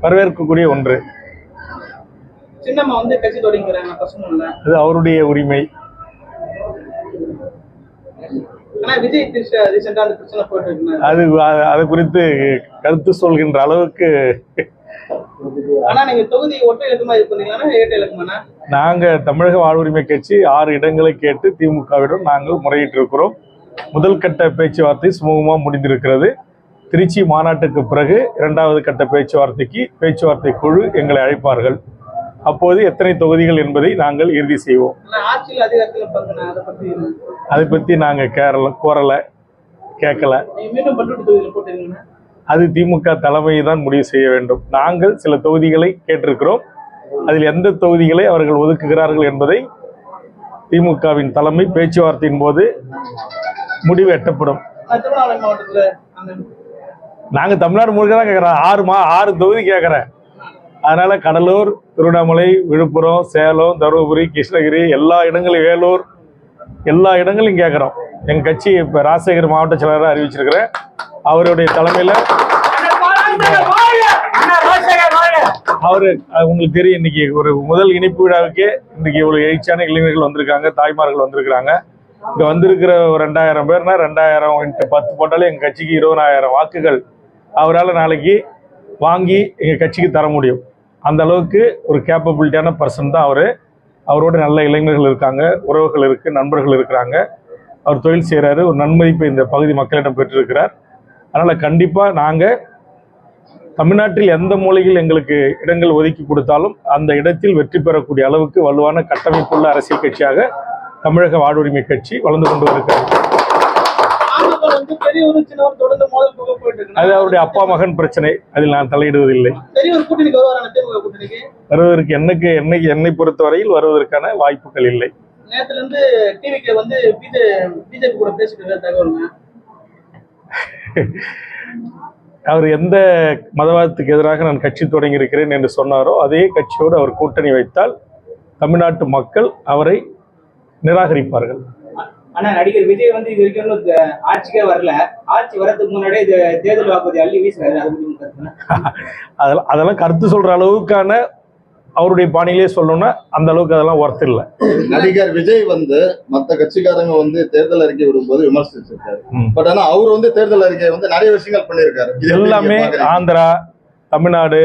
வரவேற்கக்கூடிய ஒன்று. சின்னம்மா கட்சி தொடங்குறாங்க பசுமல்ல, அது அவருடைய உரிமை. அது அது குறித்து கருத்து சொல்கின்ற அளவுக்கு நாங்க தமிழக வாழ்வுரிமை கட்சி 6 இடங்களை கேட்டு திமுகவிடம் நாங்கள் முறையிட்டு இருக்கிறோம். முதல் கட்ட பேச்சுவார்த்தை சுமூகமா முடிந்திருக்கிறது. திருச்சி மாநாட்டுக்கு பிறகு 2வது கட்ட பேச்சுவார்த்தை குழு எங்களை அழைப்பார்கள். அப்போது எத்தனை தொகுதிகள் என்பதை நாங்கள் இறுதி செய்வோம். அதை பத்தி நாங்க கோரல, கேட்கல. அது திமுக தலைமை தான் முடிவு செய்ய வேண்டும். நாங்கள் சில தொகுதிகளை கேட்டிருக்கிறோம். அதில் எந்த தொகுதிகளை அவர்கள் ஒதுக்குகிறார்கள் என்பதை திமுகவின் தலைமை பேச்சுவார்த்தையின் போது முடிவு எட்டப்படும். நாங்க தமிழ்நாடு முழுக்க தான் கேட்கிறோம். 6 தொகுதி கேட்கிறேன். அதனால கடலூர், திருவண்ணாமலை, விழுப்புரம், சேலம், தருமபுரி, கிருஷ்ணகிரி, எல்லா இடங்களும், வேலூர், எல்லா இடங்களையும் கேட்கிறோம். எங்க கட்சி இப்ப ராஜசேகர் மாவட்ட செயலராக அறிவிச்சிருக்கிறேன். அவருடைய தலைமையில அவரு உங்களுக்கு தெரியும், இன்னைக்கு ஒரு முதல் இனிப்பு விழாவுக்கே இன்னைக்கு இவ்வளவு எழுச்சியான இளைஞர்கள் வந்திருக்காங்க, தாய்மார்கள் வந்திருக்கிறாங்க. இங்க வந்திருக்கிற 2000 பேர்னா 2000 × 10 போட்டாலே எங்க கட்சிக்கு 20,000 வாக்குகள் அவரால் நாளைக்கு வாங்கி எங்க கட்சிக்கு தர முடியும். அந்த அளவுக்கு ஒரு கேப்பபிலிட்டியான பர்சன் தான் அவரு. அவரோட நல்ல இளைஞர்கள் இருக்காங்க, உறவுகள் இருக்கு, நண்பர்கள் இருக்கிறாங்க. அவர் தொழில் செய்கிறாரு, ஒரு நன்மதிப்பை இந்த பகுதி மக்களிடம் பெற்றிருக்கிறார். அதனால கண்டிப்பா நாங்க தமிழ்நாட்டில் எந்த மூலையில் எங்களுக்கு இடங்கள் ஒதுக்கி கொடுத்தாலும் அந்த இடத்தில் வெற்றி பெறக்கூடிய அளவுக்கு வலுவான கட்டமைப்புள்ள அரசியல் கட்சியாக தமிழக வாழ்வுரிமை கட்சி வளர்ந்து கொண்டு வருகிறது. அது அவருடைய அப்பா மகன் பிரச்சனை, அதில் நான் தலையிடுவதில்லை. வருவதற்கு என்னை பொறுத்தவரையில் வருவதற்கான வாய்ப்புகள் இல்லை. அவர் எந்த மதவாதத்துக்கு எதிராக நான் கட்சி தொடங்கி இருக்கிறேன் என்று சொன்னாரோ அதே கட்சியோடு அவர் கூட்டணி வைத்தால் தமிழ்நாட்டு மக்கள் அவரை நிராகரிப்பார்கள். ஆனா நடிகர் விஜய் இது வரைக்கும் ஆட்சிக்கே வரல. ஆட்சி வரதுக்கு முன்னாடியே தேர்தல் வாக்குறுதி அள்ளி வீசுறாரு. அதெல்லாம் கருத்து சொல்ற அளவுக்கான அவருடைய பாணியிலே சொல்லணும்னா அந்த அளவுக்கு அதெல்லாம் ஒர்த் இல்லை. நடிகர் விஜய் மற்ற கட்சிக்காரங்க தேர்தல் அறிக்கை விடும்போது விமர்சிச்சிருக்காரு. பட் ஆனா அவர் தேர்தல் அறிக்கை நிறைய விஷயங்கள் பண்ணியிருக்காரு. எல்லாமே ஆந்திரா, தமிழ்நாடு,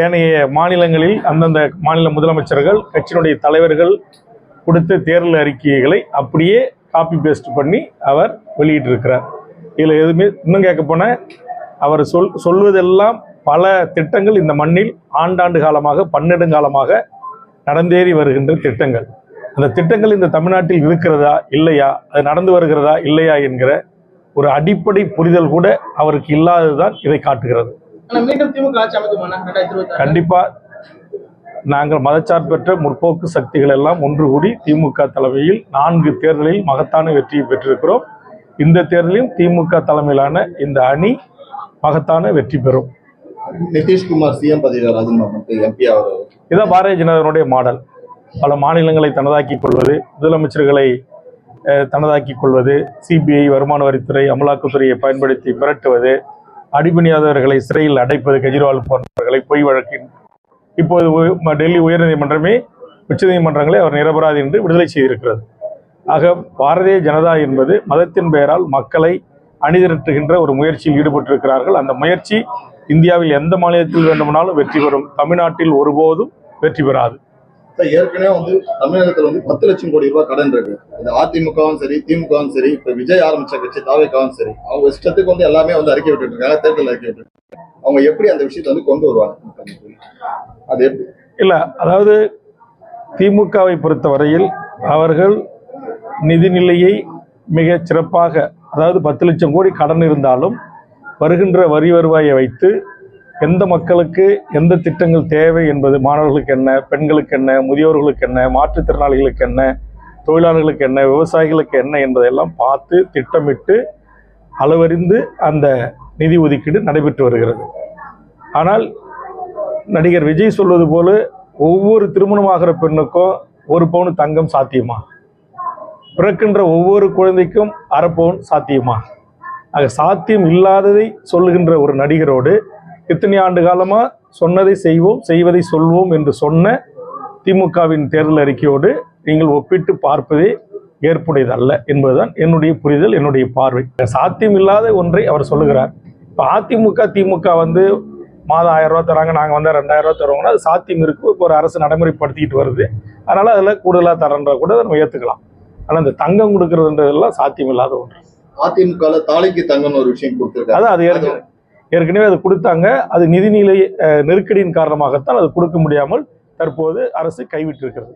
ஏனைய மாநிலங்களில் அந்தந்த மாநில முதலமைச்சர்கள், கட்சியினுடைய தலைவர்கள் கொடுத்த தேர்தல் அறிக்கைகளை அப்படியே காப்பி பேஸ்ட் பண்ணி அவர் வெளியிட்டிருக்கிறார். இதில் எதுவுமே இன்னும் கேட்க போன அவர் சொல்வதெல்லாம் பல திட்டங்கள் இந்த மண்ணில் ஆண்டாண்டு காலமாக, பன்னெடுங்காலமாக நடந்தேறி வருகின்ற திட்டங்கள். அந்த திட்டங்கள் இந்த தமிழ்நாட்டில் இருக்கிறதா இல்லையா, அது நடந்து வருகிறதா இல்லையா என்கிற ஒரு அடிப்படை புரிதல் கூட அவருக்கு இல்லாததுதான் இதை காட்டுகிறது. கண்டிப்பா நாங்கள் மதச்சார்பற்ற முற்போக்கு சக்திகள் எல்லாம் ஒன்று கூடி திமுக தலைமையில் 4 தேர்தலில் மகத்தான வெற்றியை பெற்றிருக்கிறோம். இந்த தேர்தலிலும் திமுக தலைமையிலான இந்த அணி மகத்தான வெற்றி பெறும். நிதிஷ்குமார் சிஎம் பதவியை ராஜினாமா பண்ணிட்டு எம்பி ஆகிறார். இதான் பாரதிய ஜனதாவுடைய மாடல். பல மாநிலங்களை தனதாக்கிக் கொள்வது, முதலமைச்சர்களை தனதாக்கிக் கொள்வது, சிபிஐ, வருமான வரித்துறை, அமலாக்கத்துறையை பயன்படுத்தி மிரட்டுவது, அடிபணியாதவர்களை சிறையில் அடைப்பது, கெஜ்ரிவால் போன்றவர்களை பொய் வழக்கின். இப்போது டெல்லி உயர்நீதிமன்றமே உச்சநீதிமன்றங்களை அவர் நிரபராதி என்று விடுதலை செய்திருக்கிறது. ஆக பாரதிய ஜனதா என்பது மதத்தின் பெயரால் மக்களை அணிதிரட்டுகின்ற ஒரு முயற்சியில் ஈடுபட்டிருக்கிறார்கள். அந்த முயற்சி இந்தியாவில் எந்த மாநிலத்தில் வேண்டுமானாலும் வெற்றி பெறும், தமிழ்நாட்டில் ஒருபோதும் வெற்றி பெறாது. ஏற்கனவே தமிழகத்தில் 10 லட்சம் கோடி ரூபாய் கடன் இருக்கு. இந்த அதிமுகவும் சரி, திமுகவும் சரி, இப்ப விஜய் ஆரம்பிச்ச கட்சி தாவேக்காவும் சரி, அவங்க இஷ்டத்துக்கு எல்லாமே அறிக்கை விட்டு இருக்காங்க, தேர்தல் அறிக்கை விட்டு. அவங்க எப்படி அந்த விஷயத்தை கொண்டு வருவாங்க? அது எப்படி இல்ல, அதாவது திமுகவை பொறுத்தவரையில் அவர்கள் நிதிநிலையை மிக சிறப்பாக, அதாவது 10 லட்சம் கோடி கடன் இருந்தாலும் வருகின்ற வரி வருவாயை வைத்து எந்த மக்களுக்கு எந்த திட்டங்கள் தேவை என்பது, மாணவர்களுக்கு என்ன, பெண்களுக்கு என்ன, முதியோர்களுக்கு என்ன, மாற்றுத்திறனாளிகளுக்கு என்ன, தொழிலாளர்களுக்கு என்ன, விவசாயிகளுக்கு என்ன என்பதையெல்லாம் பார்த்து திட்டமிட்டு அளவறிந்து அந்த நிதி ஒதுக்கீடு நடைபெற்று வருகிறது. ஆனால் நடிகர் விஜய் சொல்வது போல ஒவ்வொரு திருமணமாகிற பெண்ணுக்கும் 1 பவுன் தங்கம் சாத்தியமா? பிறக்கின்ற ஒவ்வொரு குழந்தைக்கும் 1/2 பவுன் சாத்தியமா? ஆக சாத்தியம் இல்லாததை சொல்லுகின்ற ஒரு நடிகரோடு இத்தனை ஆண்டு காலமா சொன்னதை செய்வோம், செய்வதை சொல்வோம் என்று சொன்ன திமுகவின் தேர்தல் அறிக்கையோடு நீங்கள் ஒப்பிட்டு பார்ப்பதே ஏற்புடையது அல்ல என்பதுதான் என்னுடைய புரிதல், என்னுடைய பார்வை. சாத்தியம் இல்லாத ஒன்றை அவர் சொல்லுகிறார். இப்போ அதிமுக திமுக வந்து மாதம் 1000 ரூபா தராங்க, நாங்கள் வந்து 2000 ரூபா தருவோம்னா அது சாத்தியம் இருக்கு. இப்போ ஒரு அரசு நடைமுறைப்படுத்திக்கிட்டு வருது, அதனால அதில் கூடுதலாக தரன்றா கூட நம்ம ஏற்றுக்கலாம். ஆனால் இந்த தங்கம் கொடுக்கறதுன்றதெல்லாம் சாத்தியம் இல்லாத ஒன்று. அதிமுக தாலிக்கு தங்கம்னு ஒரு விஷயம் கொடுத்திருக்காரு. அதான் அது ஏற்கனவே அது கொடுத்தாங்க. அது நிதிநிலை நெருக்கடியின் காரணமாகத்தான் அது கொடுக்க முடியாமல் தற்போது அரசு கைவிட்டிருக்கிறது.